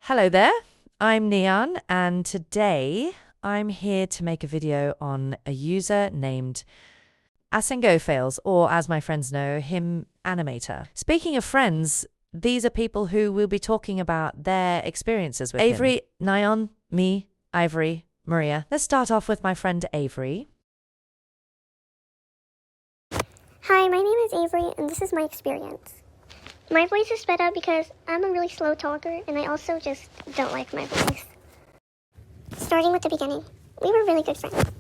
Hello there, I'm Neon, and today I'm here to make a video on a user named Asengo Fails, or as my friends know him, Animator. Speaking of friends, these are people who will be talking about their experiences with Avery, Nyan, me, Ivory, Maria. Let's start off with my friend Avery. Hi, my name is Avery, and this is my experience. My voice is sped up because I'm a really slow talker, and I also just don't like my voice. Starting with the beginning, we were really good friends.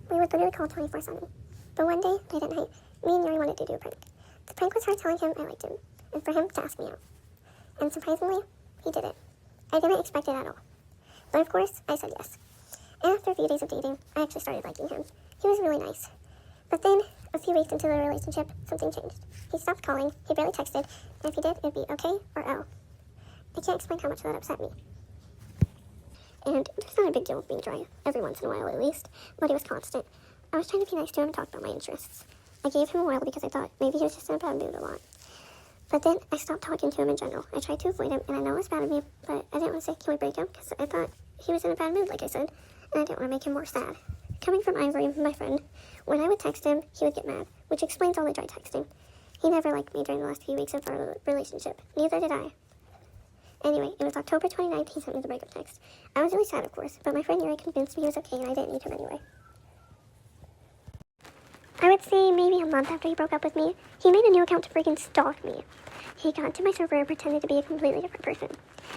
We would literally call 24/7. But one day, late at night, me and Yuri wanted to do a prank. The prank was her telling him I liked him, and for him to ask me out. And surprisingly, he did it. I didn't expect it at all. But of course, I said yes. And after a few days of dating, I actually started liking him. He was really nice. But then, a few weeks into the relationship, something changed. He stopped calling, he barely texted, and if he did, it'd be okay or oh. I can't explain how much that upset me. And it's not a big deal with being dry, every once in a while at least, but it was constant. I was trying to be nice to him and talk about my interests. I gave him a while because I thought maybe he was just in a bad mood a lot. But then I stopped talking to him in general. I tried to avoid him, and I know it was bad of me, but I didn't want to say, can we break up? Because I thought he was in a bad mood, like I said, and I didn't want to make him more sad. Coming from Ivory, my friend, when I would text him, he would get mad, which explains all the dry texting. He never liked me during the last few weeks of our relationship. Neither did I. Anyway, it was October 29th, he sent me the breakup text. I was really sad, of course, but my friend Yuri convinced me he was okay and I didn't need him anyway. I would say maybe a month after he broke up with me, he made a new account to freaking stalk me. He got into my server and pretended to be a completely different person.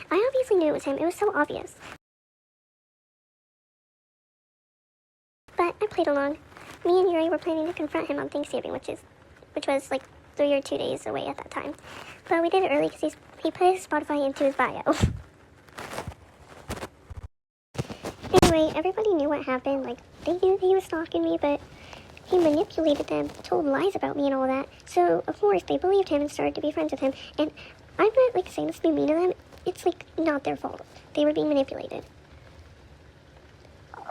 I obviously knew it was him, it was so obvious. But I played along. Me and Yuri were planning to confront him on Thanksgiving, which was like 3 or 2 days away at that time. But we did it early because he put his Spotify into his bio. Anyway, everybody knew what happened. Like, they knew that he was stalking me, but he manipulated them, told lies about me and all that. So, of course, they believed him and started to be friends with him. And I'm not, like, saying this to be mean to them. It's, like, not their fault. They were being manipulated.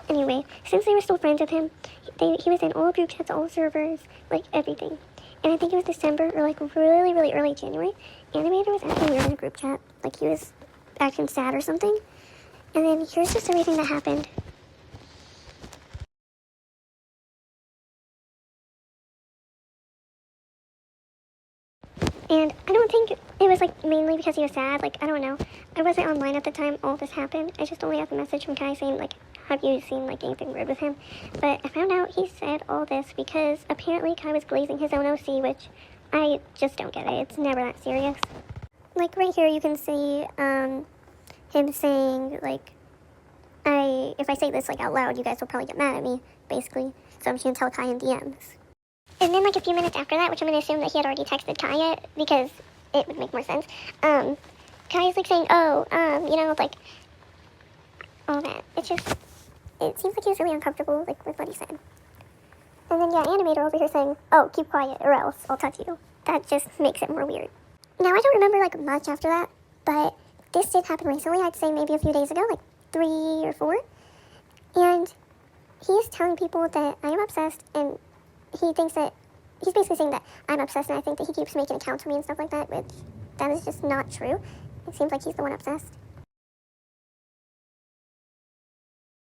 Anyway, since they were still friends with him, he was in all group chats, all servers, like, everything. And I think it was December or, like, really, really early January. Animator was acting weird in a group chat. Like, he was acting sad or something. And then here's just everything that happened. And I don't think it was, like, mainly because he was sad. Like, I don't know. I wasn't online at the time all this happened. I just only got the message from Kai saying, like, have you seen, like, anything weird with him? But I found out he said all this because apparently Kai was glazing his own OC, which I just don't get it. It's never that serious. Like, right here you can see him saying, like, if I say this, like, out loud, you guys will probably get mad at me, basically. So I'm just going to tell Kai in DMs. And then, like, a few minutes after that, which I'm going to assume that he had already texted Kai yet, because it would make more sense, Kai's, like, saying, like, all that. It seems like he was really uncomfortable, like, with what he said. And then, yeah, Animator over here saying, oh, keep quiet or else I'll touch you. That just makes it more weird. Now, I don't remember, like, much after that, but this did happen recently. I'd say maybe a few days ago, like 3 or 4. And he is telling people that I am obsessed, and he thinks that, he's basically saying that I'm obsessed, and I think that he keeps making accounts for me and stuff like that, which that is just not true. It seems like he's the one obsessed.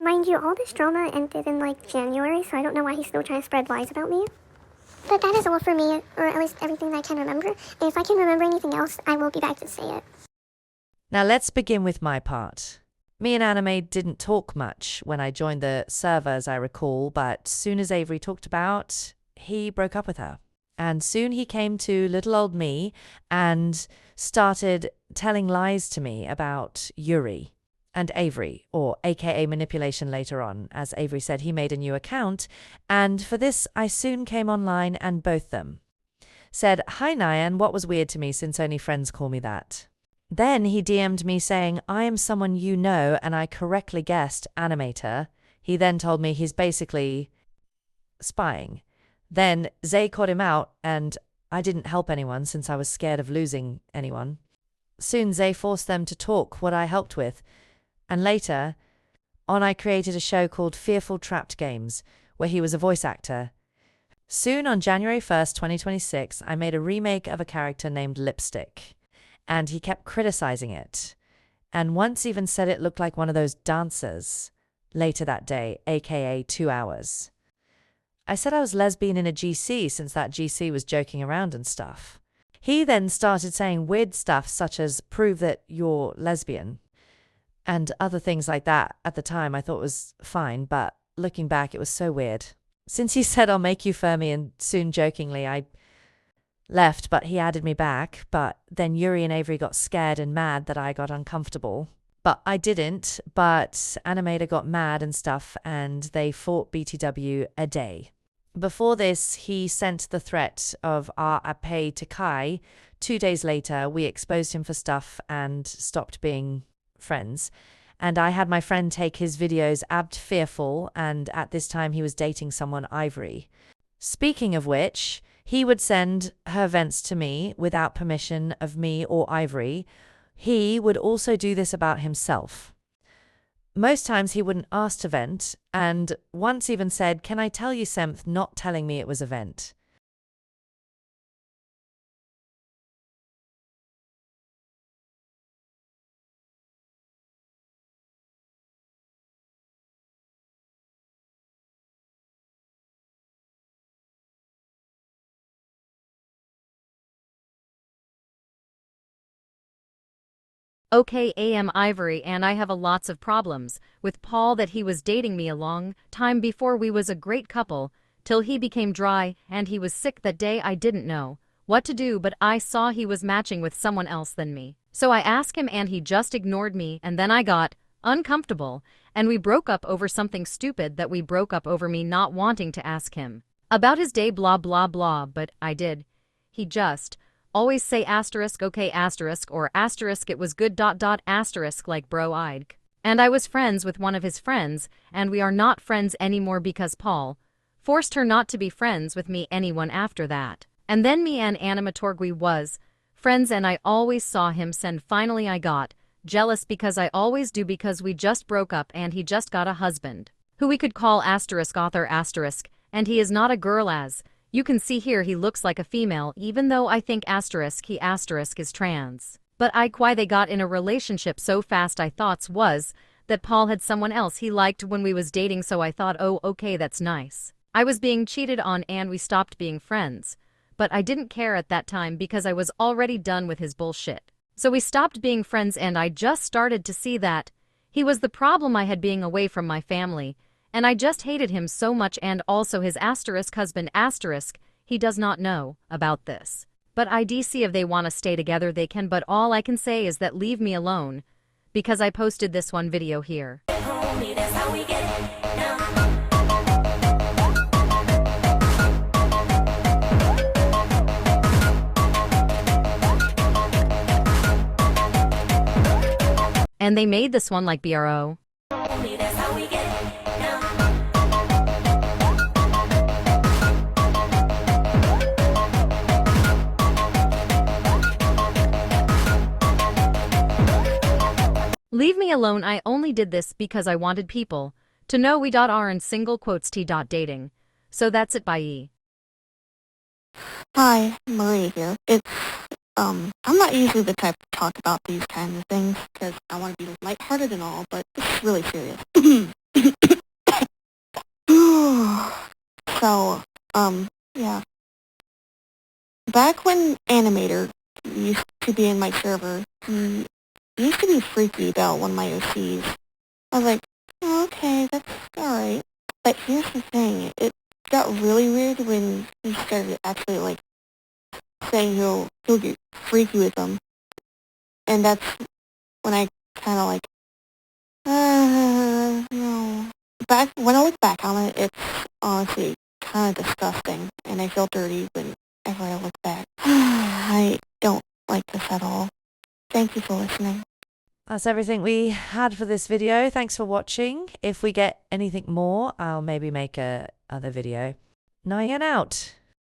Mind you, all this drama ended in, like, January, so I don't know why he's still trying to spread lies about me. But that is all for me, or at least everything that I can remember. And if I can remember anything else, I will be back to say it. Now let's begin with my part. Me and Anime didn't talk much when I joined the server, as I recall, but soon as Avery talked about, he broke up with her. And soon he came to little old me and started telling lies to me about Yuri and Avery, or aka manipulation later on. As Avery said, he made a new account, and for this I soon came online and both them said, hi Nyan, what was weird to me since only friends call me that. Then he DM'd me saying, I am someone you know, and I correctly guessed Animator. He then told me he's basically spying. Then Zay caught him out, and I didn't help anyone since I was scared of losing anyone. Soon Zay forced them to talk, what I helped with, and later on I created a show called Fearful Trapped Games, where he was a voice actor. Soon on January 1st, 2026, I made a remake of a character named Lipstick, and he kept criticizing it. and once even said it looked like one of those dancers later that day, aka 2 hours. I said I was lesbian in a GC since that GC was joking around and stuff. He then started saying weird stuff such as prove that you're lesbian and other things like that. At the time I thought was fine, but looking back it was so weird. Since he said I'll make you for me and soon jokingly I left, but he added me back. But then Yuri and Avery got scared and mad that I got uncomfortable. But I didn't, but Animator got mad and stuff and they fought BTW a day. Before this, he sent the threat of our pay to Kai. 2 days later, we exposed him for stuff and stopped being friends. And I had my friend take his videos abt fearful, and at this time he was dating someone, Ivory. Speaking of which, he would send her vents to me without permission of me or Ivory. He would also do this about himself. Most times he wouldn't ask to vent, and once even said, "Can I tell you something?" not telling me it was a vent. Okay, am Ivory, and I have a lots of problems with Paul that he was dating me a long time before we was a great couple, till he became dry and he was sick that day. I didn't know what to do, but I saw he was matching with someone else than me. So I asked him and he just ignored me, and then I got uncomfortable and we broke up over something stupid that we broke up over me not wanting to ask him about his day, blah blah blah, but I did. He just always say asterisk okay asterisk or asterisk it was good dot dot asterisk like bro-eyed. And I was friends with one of his friends, and we are not friends anymore because Paul forced her not to be friends with me anyone after that. And then me and animator we was friends, and I always saw him send. Finally I got jealous because I always do, because we just broke up and he just got a husband who we could call asterisk author asterisk, and he is not a girl, as you can see here. He looks like a female, even though I think asterisk he asterisk is trans. But why they got in a relationship so fast. I thought was that Paul had someone else he liked when we was dating, so I thought, oh okay, that's nice. I was being cheated on and we stopped being friends. But I didn't care at that time because I was already done with his bullshit. So we stopped being friends, and I just started to see that he was the problem I had being away from my family. And I just hated him so much, and also his asterisk husband asterisk. He does not know about this. But I see if they want to stay together they can, but all I can say is that leave me alone, because I posted this one video here. And they made this one like bro. Leave me alone. I only did this because I wanted people to know we are in single quotes t dating. So that's it, bye. Hi, Marie here. I'm not usually the type to talk about these kinds of things because I want to be lighthearted and all, but it's really serious. So, yeah. Back when Animator used to be in my server, he used to be freaky about one of my OCs. I was like, oh, okay, that's alright. But here's the thing, it got really weird when he started actually, like, saying he'll get freaky with them. And that's when I kind of like, no. Back, when I look back on it, it's honestly kind of disgusting, and I feel dirty whenever I look back. I don't like this at all. Thank you for listening. That's everything we had for this video. Thanks for watching. If we get anything more, I'll maybe make a other video. Night out.